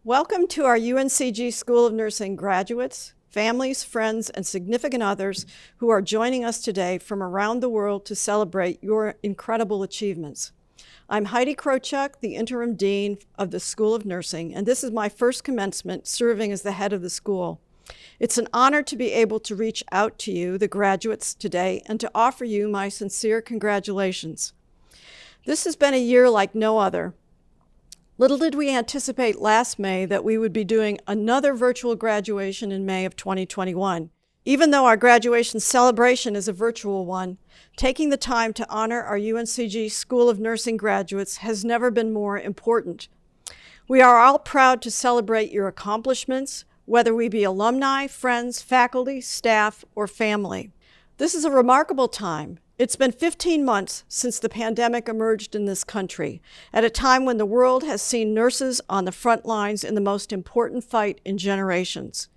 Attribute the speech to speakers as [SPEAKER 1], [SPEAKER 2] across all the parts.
[SPEAKER 1] Welcome to our UNCG School of Nursing graduates, families, friends, and significant others who are joining us today from around the world to celebrate your incredible achievements. I'm Heidi Krowchuk, the Interim Dean of the School of Nursing, and this is my first commencement serving as the head of the school. It's an honor to be able to reach out to you, the graduates, today, and to offer you my sincere congratulations. This has been a year like no other. Little did we anticipate last May that we would be doing another virtual graduation in May of 2021. Even though our graduation celebration is a virtual one, taking the time to honor our UNCG School of Nursing graduates has never been more important. We are all proud to celebrate your accomplishments, whether we be alumni, friends, faculty, staff, or family. This is a remarkable time. It's been 15 months since the pandemic emerged in this country, at a time when the world has seen nurses on the front lines in the most important fight in generations.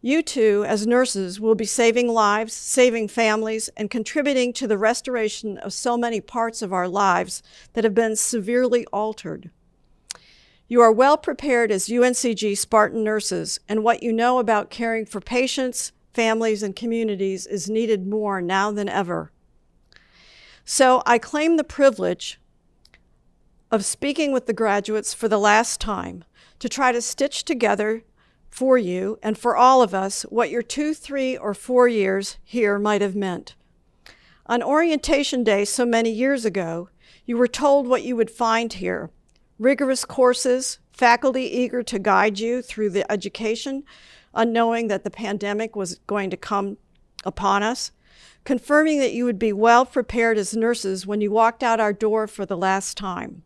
[SPEAKER 1] You too, as nurses, will be saving lives, saving families, and contributing to the restoration of so many parts of our lives that have been severely altered. You are well prepared as UNCG Spartan nurses, and what you know about caring for patients, families, and communities is needed more now than ever. So I claim the privilege of speaking with the graduates for the last time to try to stitch together for you and for all of us what your 2, 3, or 4 years here might have meant. On orientation day so many years ago, you were told what you would find here: rigorous courses, faculty eager to guide you through the education, unknowing that the pandemic was going to come upon us, confirming that you would be well prepared as nurses when you walked out our door for the last time.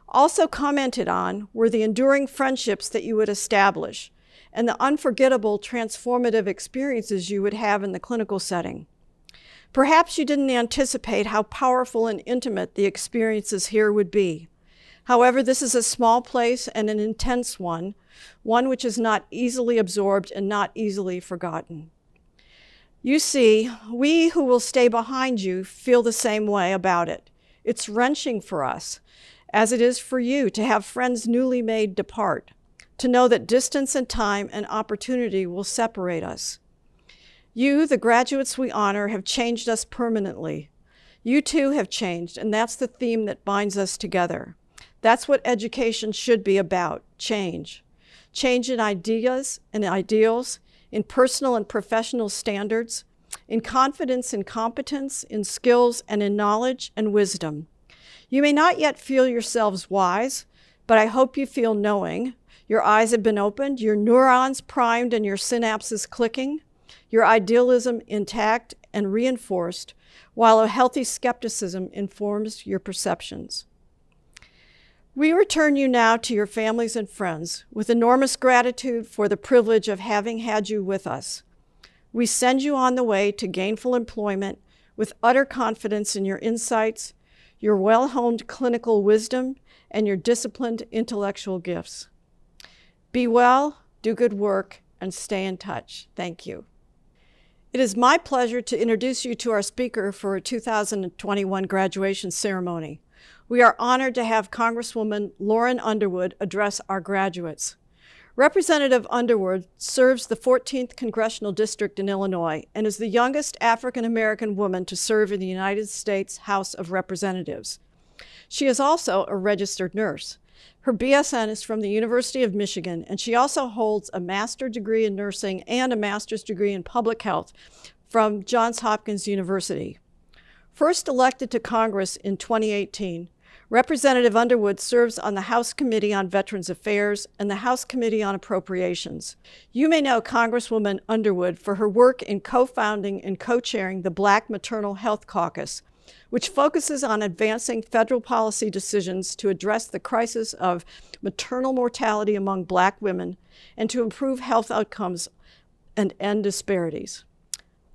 [SPEAKER 1] Also commented on were the enduring friendships that you would establish and the unforgettable transformative experiences you would have in the clinical setting. Perhaps you didn't anticipate how powerful and intimate the experiences here would be. However, this is a small place and an intense one which is not easily absorbed and not easily forgotten. You see, we who will stay behind you feel the same way about it. It's wrenching for us, as it is for you, to have friends newly made depart, to know that distance and time and opportunity will separate us. You, the graduates we honor, have changed us permanently. You too have changed, and that's the theme that binds us together. That's what education should be about: change. Change in ideas and ideals, in personal and professional standards, in confidence and competence, in skills and in knowledge and wisdom. You may not yet feel yourselves wise, but I hope you feel knowing. Your eyes have been opened, your neurons primed, and your synapses clicking, your idealism intact and reinforced, while a healthy skepticism informs your perceptions. We return you now to your families and friends with enormous gratitude for the privilege of having had you with us. We send you on the way to gainful employment with utter confidence in your insights, your well-honed clinical wisdom, and your disciplined intellectual gifts. Be well, do good work, and stay in touch. Thank you. It is my pleasure to introduce you to our speaker for a 2021 graduation ceremony. We are honored to have Congresswoman Lauren Underwood address our graduates. Representative Underwood serves the 14th Congressional District in Illinois and is the youngest African-American woman to serve in the United States House of Representatives. She is also a registered nurse. Her BSN is from the University of Michigan, and she also holds a master's degree in nursing and a master's degree in public health from Johns Hopkins University. First elected to Congress in 2018, Representative Underwood serves on the House Committee on Veterans Affairs and the House Committee on Appropriations. You may know Congresswoman Underwood for her work in co-founding and co-chairing the Black Maternal Health Caucus, which focuses on advancing federal policy decisions to address the crisis of maternal mortality among Black women and to improve health outcomes and end disparities.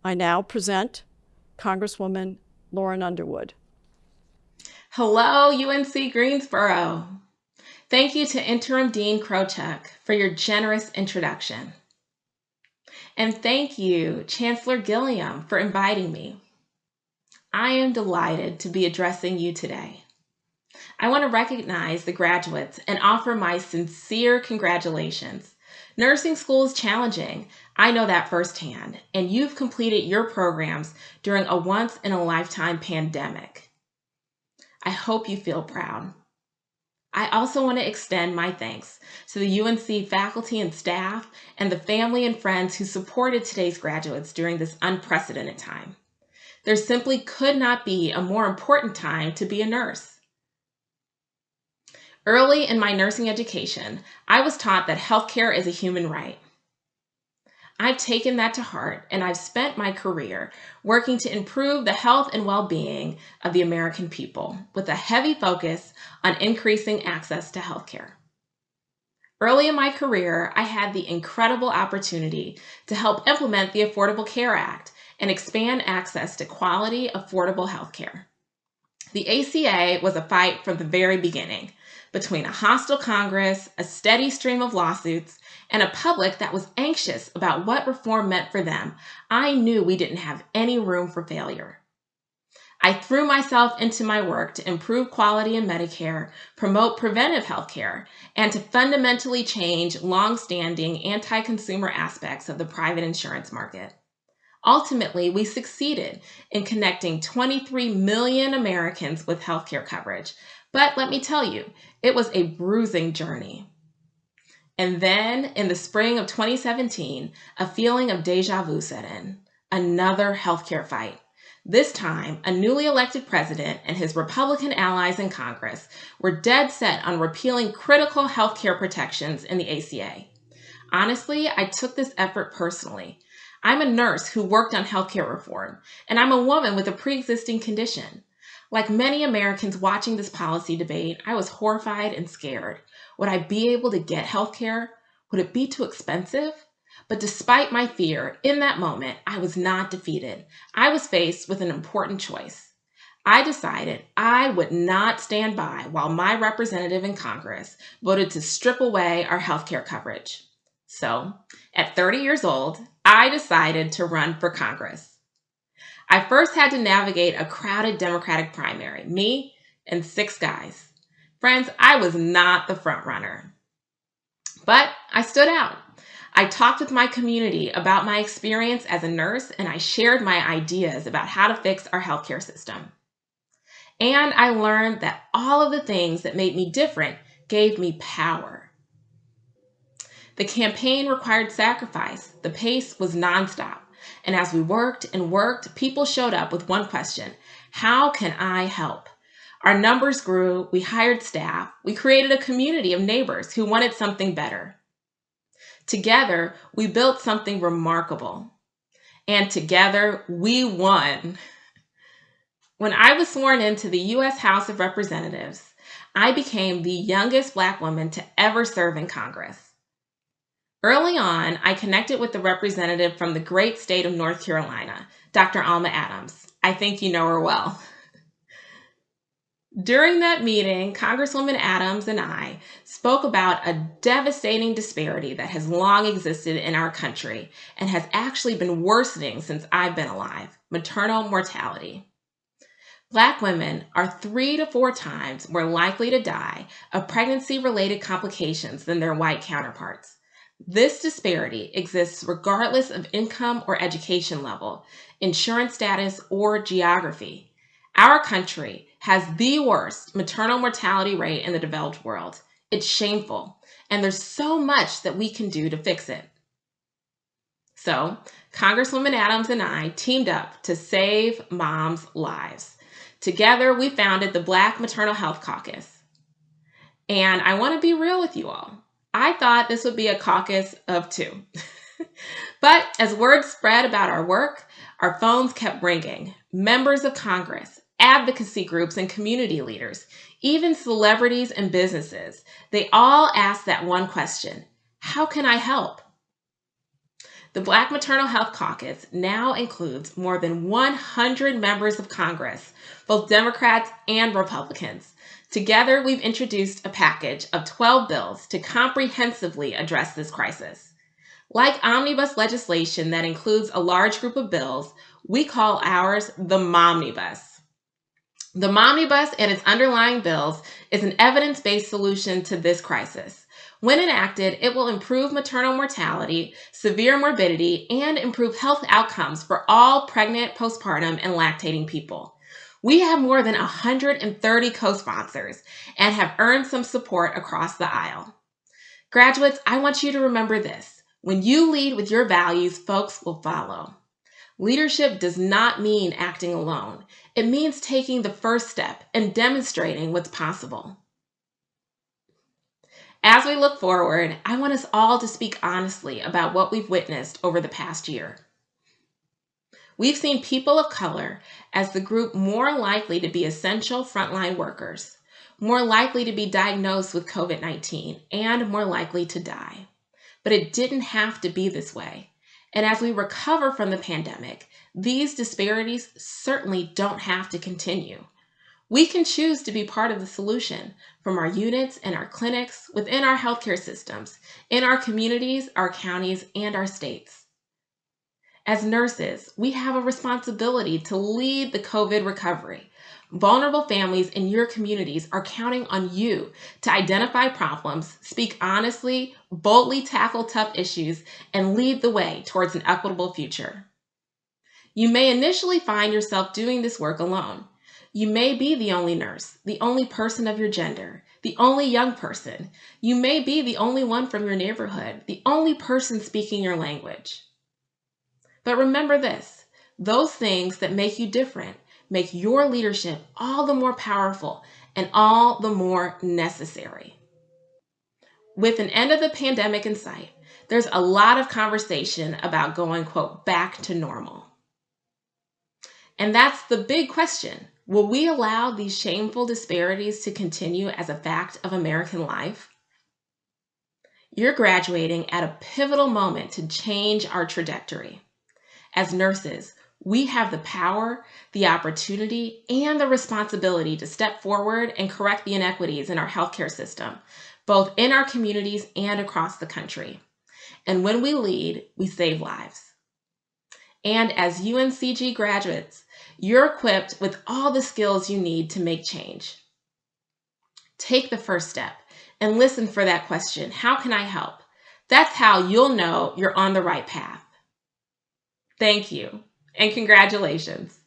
[SPEAKER 1] I now present Congresswoman Lauren Underwood.
[SPEAKER 2] Hello, UNC Greensboro. Thank you to Interim Dean Krowchuk for your generous introduction. And thank you, Chancellor Gilliam, for inviting me. I am delighted to be addressing you today. I want to recognize the graduates and offer my sincere congratulations. Nursing school is challenging. I know that firsthand, and you've completed your programs during a once-in-a-lifetime pandemic. I hope you feel proud. I also want to extend my thanks to the UNC faculty and staff and the family and friends who supported today's graduates during this unprecedented time. There simply could not be a more important time to be a nurse. Early in my nursing education, I was taught that healthcare is a human right. I've taken that to heart, and I've spent my career working to improve the health and well-being of the American people with a heavy focus on increasing access to healthcare. Early in my career, I had the incredible opportunity to help implement the Affordable Care Act and expand access to quality, affordable healthcare. The ACA was a fight from the very beginning, between a hostile Congress, a steady stream of lawsuits, and a public that was anxious about what reform meant for them. I knew we didn't have any room for failure. I threw myself into my work to improve quality in Medicare, promote preventive health care, and to fundamentally change long-standing anti-consumer aspects of the private insurance market. Ultimately, we succeeded in connecting 23 million Americans with healthcare coverage. But let me tell you, it was a bruising journey. And then, in the spring of 2017, a feeling of deja vu set in. Another healthcare fight. This time, a newly elected president and his Republican allies in Congress were dead set on repealing critical healthcare protections in the ACA. Honestly, I took this effort personally. I'm a nurse who worked on healthcare reform, and I'm a woman with a pre-existing condition. Like many Americans watching this policy debate, I was horrified and scared. Would I be able to get healthcare? Would it be too expensive? But despite my fear, in that moment, I was not defeated. I was faced with an important choice. I decided I would not stand by while my representative in Congress voted to strip away our healthcare coverage. So, at 30 years old, I decided to run for Congress. I first had to navigate a crowded Democratic primary, me and 6 guys. Friends, I was not the front runner. But I stood out. I talked with my community about my experience as a nurse, and I shared my ideas about how to fix our healthcare system. And I learned that all of the things that made me different gave me power. The campaign required sacrifice. The pace was nonstop. And as we worked and worked, people showed up with one question: how can I help? Our numbers grew, we hired staff, we created a community of neighbors who wanted something better. Together, we built something remarkable. And together, we won. When I was sworn into the U.S. House of Representatives, I became the youngest Black woman to ever serve in Congress. Early on, I connected with the representative from the great state of North Carolina, Dr. Alma Adams. I think you know her well. During that meeting, Congresswoman Adams and I spoke about a devastating disparity that has long existed in our country and has actually been worsening since I've been alive: maternal mortality. Black women are 3 to 4 times more likely to die of pregnancy-related complications than their white counterparts. This disparity exists regardless of income or education level, insurance status, or geography. Our country has the worst maternal mortality rate in the developed world. It's shameful, and there's so much that we can do to fix it. So, Congresswoman Adams and I teamed up to save moms' lives. Together, we founded the Black Maternal Health Caucus. And I want to be real with you all. I thought this would be a caucus of 2. But as word spread about our work, our phones kept ringing. Members of Congress, advocacy groups, and community leaders, even celebrities and businesses, they all asked that one question: how can I help? The Black Maternal Health Caucus now includes more than 100 members of Congress, both Democrats and Republicans. Together, we've introduced a package of 12 bills to comprehensively address this crisis. Like omnibus legislation that includes a large group of bills, we call ours the Momnibus. The Momnibus and its underlying bills is an evidence-based solution to this crisis. When enacted, it will improve maternal mortality, severe morbidity, and improve health outcomes for all pregnant, postpartum, and lactating people. We have more than 130 co-sponsors and have earned some support across the aisle. Graduates, I want you to remember this. When you lead with your values, folks will follow. Leadership does not mean acting alone. It means taking the first step and demonstrating what's possible. As we look forward, I want us all to speak honestly about what we've witnessed over the past year. We've seen people of color as the group more likely to be essential frontline workers, more likely to be diagnosed with COVID-19, and more likely to die. But it didn't have to be this way. And as we recover from the pandemic, these disparities certainly don't have to continue. We can choose to be part of the solution from our units and our clinics, within our healthcare systems, in our communities, our counties, and our states. As nurses, we have a responsibility to lead the COVID recovery. Vulnerable families in your communities are counting on you to identify problems, speak honestly, boldly tackle tough issues, and lead the way towards an equitable future. You may initially find yourself doing this work alone. You may be the only nurse, the only person of your gender, the only young person. You may be the only one from your neighborhood, the only person speaking your language. But remember this, those things that make you different make your leadership all the more powerful and all the more necessary. With an end of the pandemic in sight, there's a lot of conversation about going, quote, back to normal. And that's the big question. Will we allow these shameful disparities to continue as a fact of American life? You're graduating at a pivotal moment to change our trajectory. As nurses, we have the power, the opportunity, and the responsibility to step forward and correct the inequities in our healthcare system, both in our communities and across the country. And when we lead, we save lives. And as UNCG graduates, you're equipped with all the skills you need to make change. Take the first step and listen for that question, how can I help? That's how you'll know you're on the right path. Thank you, and congratulations.